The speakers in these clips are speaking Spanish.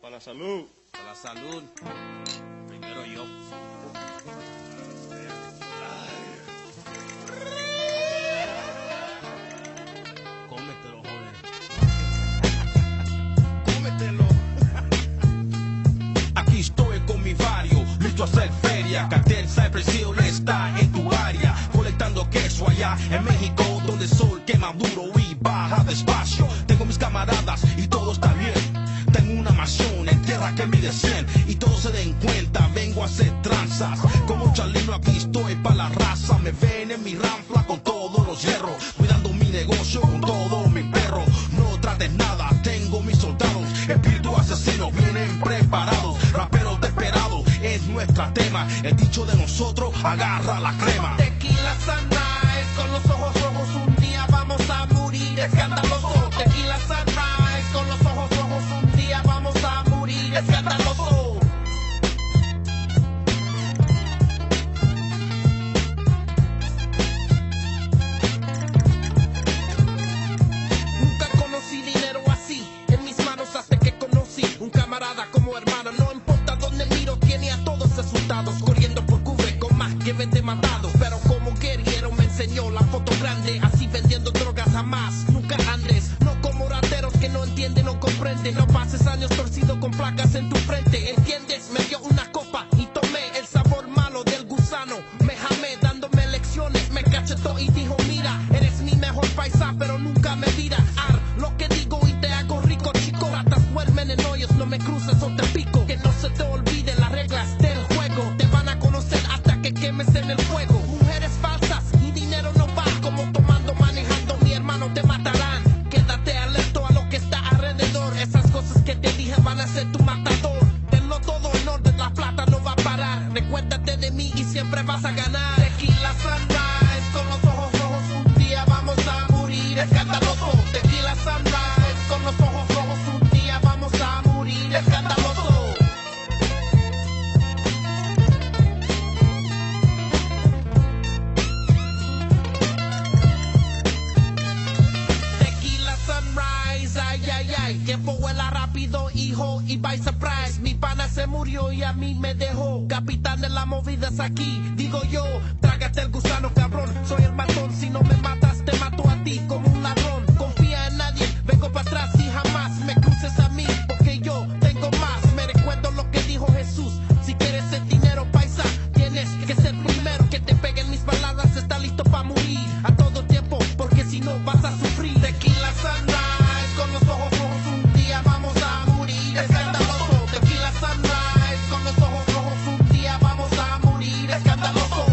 Para la salud. Para la salud. Primero yo. Cómetelo, joder. Cómetelo. Aquí estoy con mi barrio, listo a hacer feria. Cartel Cypress Hill está en tu área, colectando queso allá en México, donde el sol quema duro y baja despacio. Tengo mis camaradas y todo está bien. Tengo una mansión en tierra que mide 100 y todos se den cuenta, vengo a hacer tranzas. Como Chalino aquí estoy pa' la raza. Me ven en mi ranfla con todos los hierros, cuidando mi negocio con todo mi perro. No trates nada, tengo mis soldados, espíritu asesino, vienen preparados. Raperos desesperados, es nuestra tema. El dicho de nosotros, agarra la crema. Tequila Sunrise, con los ojos rojos un día vamos a morir escandaloso. Tequila Sunrise, con los ojos rojos un día vamos a morir escandaloso. Nunca conocí dinero así en mis manos hasta que conocí un camarada como hermano. No importa dónde miro, tiene a todos asustados, corriendo por cubre con más que 20 mandados. Pero como guerrero me enseñó la foto grande, así vendiendo drogas jamás, nunca andes. No como rateros que no entienden, no comprenden. No pases años torcido con placas en tu frente, ¿entiendes? Me dio una copa y tomé el sabor malo del gusano. Me jamé dándome lecciones, me cachetó y dijo: mira, eres mi mejor paisa, pero nunca me vira. Lo que digo y te hago rico, chico. Ratas duermen en hoyos, no me cruces o te pico. Que no se te olvide las reglas del juego, te van a conocer hasta que quemes en el fuego. Mujeres falsas y dinero no va, como tomando, manejando, mi hermano, te matarán. Quédate alerta a lo que está alrededor, esas cosas que te dije van a ser tu matador. Tenlo todo en orden, la plata no va a parar. Recuérdate de mí y siempre vas a ganar. Tequila Sunrise, con los ojos rojos un día vamos a morir escandaloso. Tequila Sunrise, con los ojos rojos un día vamos a morir escandaloso. Tequila Sunrise, ay, ay, ay. Tiempo vuela rápido, hijo, y by surprise. Mi pana se murió y a mí me dejó. Capitán de las movidas aquí, digo yo. Trágate el gusano, cabrón. Soy el matón, si no me matas, te mato a ti como un ladrón. Confía en nadie, vengo para atrás y jamás me cruces a mí, porque yo tengo más. Me recuerdo lo que dijo Jesús: si quieres el dinero, paisa, tienes que ser primero. Que te peguen mis baladas, está listo para morir a todo tiempo, porque si no vas a sufrir. Tequila Sunrise, con los ojos rojos un día vamos a morir escandaloso. Tequila Sunrise, con los ojos rojos un día vamos a morir escandaloso.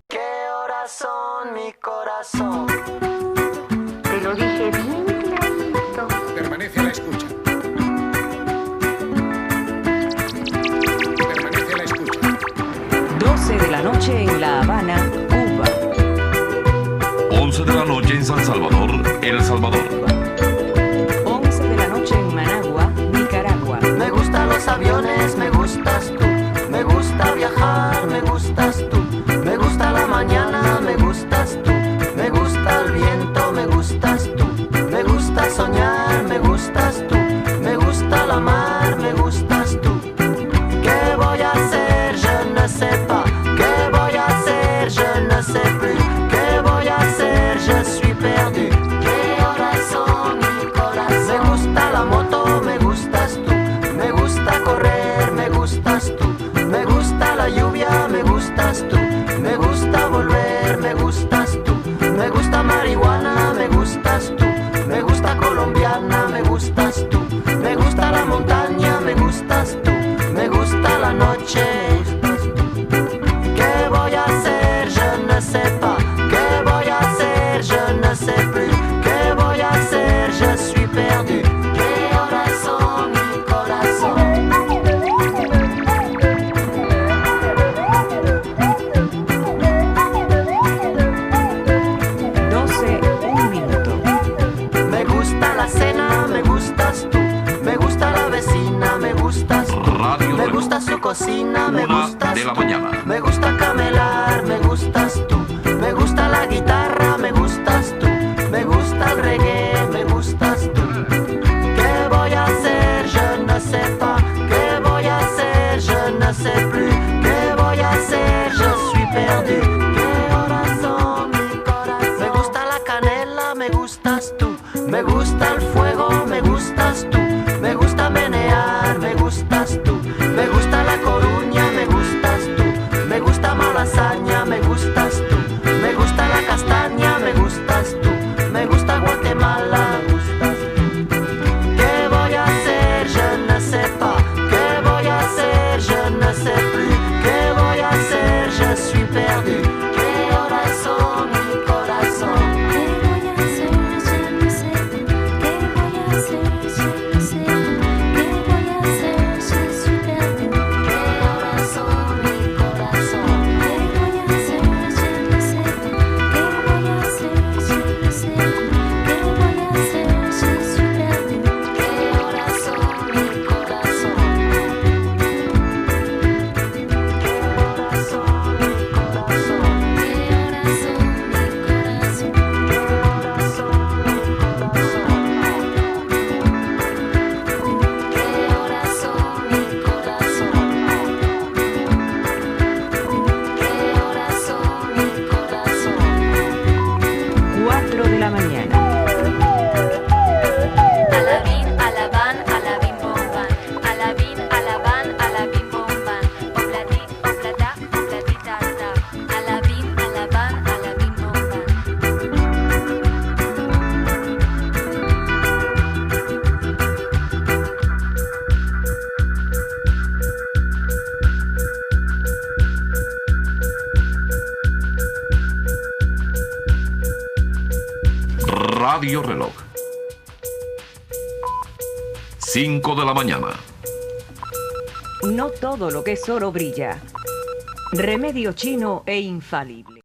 ¿Qué horas son, mi corazón? Te lo dije bien clarito. Permanece a la escucha. Permanece a la escucha. 12 de la noche en La Habana, Cuba. 11 de la noche en San Salvador, El Salvador. 11 de la noche en Managua, Nicaragua. Me gustan los aviones, me gustas tú. Me gusta viajar, me gustas tú. Me gusta la mañana, me gustas tú. Me gusta el viento, me gustas tú. Me gusta soñar, me gustas tú. Me gusta la mar, me gustas tú. ¿Qué voy a hacer? Je ne sais pas. ¿Qué voy a hacer? Je ne sais plus. ¿Qué voy a hacer? Je suis perdu. ¿Qué horas son, mi corazón? Me gusta la moto, me gustas tú. Me gusta correr, me gustas tú. Me gusta la guitarra, me gustas tú. Me gusta el reggae, me gustas tú. ¿Qué voy a hacer? Je ne sais pas. ¿Qué voy a hacer? Je ne sais plus. ¿Qué voy a hacer? Je suis perdu. ¿Qué horas son, mi corazón? Me gusta la canela, me gustas tú. Me gusta el fuego, me gustas tú. Me gusta menear, me gustas tú. Me gusta La Coruña, me gustas tú. Me gusta Malasaña, me gustas tú. Me gusta la castaña, me gustas tú. Me gusta Guatemala, me gustas tú. ¿Qué voy a hacer? Je ne sais pas. ¿Qué voy a hacer? Je ne sais plus. ¿Qué voy a hacer? Je suis perdu. ¿Qué horas son, mi corazón? ¿Qué voy a hacer? Je ne sais plus. ¿Qué voy a hacer? Je ne sais plus. ¿Qué voy a hacer? Je suis perdu. ¿Qué horas son, mi corazón? ¿Qué voy a hacer? Je ne sais plus. ¿Qué voy a hacer? Je ne sais plus. ¿Qué voy a hacer? Je suis perdu. ¿Qué horas son, mi corazón? ¿Qué horas son, mi corazón? ¿Qué horas son, mi corazón? ¿Qué horas son, mi corazón? ¿Qué horas son, mi corazón? ¿Qué horas son, mi corazón? 4 de la mañana. Alabín, alabán, alabín, bombán. Alabín, alabán, alabín, bombán. Obladí, obladá, obladita, ta. Alabín, alabán, alabín, bombán. Radio Reloj. 5 de la mañana. No todo lo que es oro brilla. Remedio chino e infalible.